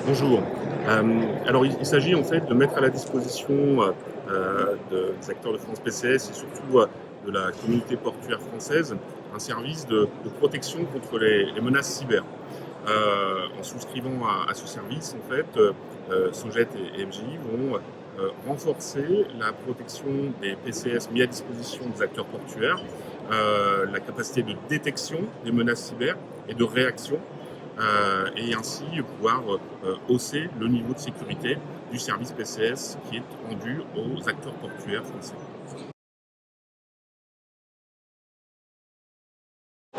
Bonjour. Alors il s'agit en fait de mettre à la disposition des acteurs de France PCS et surtout de la communauté portuaire française un service de protection contre les menaces cyber. En souscrivant à ce service, en fait, Sogет et MGI vont renforcer la protection des PCS mis à disposition des acteurs portuaires, la capacité de détection des menaces cyber et de réaction et ainsi pouvoir hausser le niveau de sécurité du service PCS qui est rendu aux acteurs portuaires français.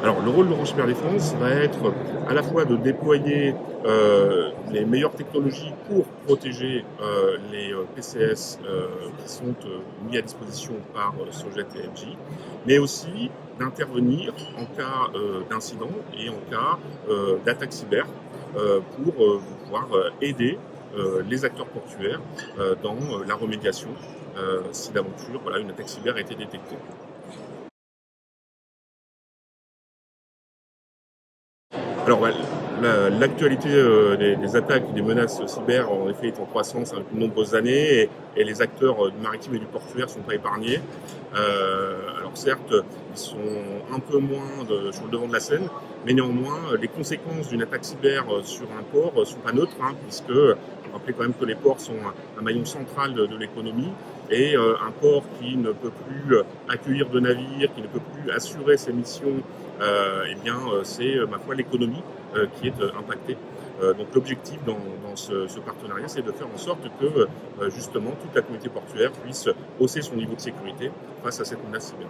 Alors, le rôle de l'Orange Cyberdéfense va être à la fois de déployer les meilleures technologies pour protéger les PCS qui sont mis à disposition par Sogет et MJ, mais aussi d'intervenir en cas d'incident et en cas d'attaque cyber pour pouvoir aider les acteurs portuaires dans la remédiation si d'aventure une attaque cyber a été détectée. Alors, l'actualité des attaques, des menaces cyber, en effet, est en croissance depuis de nombreuses années et les acteurs du maritime et du portuaire ne sont pas épargnés. Alors certes, ils sont un peu moins sur le devant de la scène, mais néanmoins, les conséquences d'une attaque cyber sur un port ne sont pas neutres, puisque rappelez quand même que les ports sont un maillon central de l'économie et un port qui ne peut plus accueillir de navires, qui ne peut plus assurer ses missions, c'est ma foi l'économie qui est impactée. Donc l'objectif dans ce partenariat, c'est de faire en sorte que justement toute la communauté portuaire puisse hausser son niveau de sécurité face à cette menace cyber.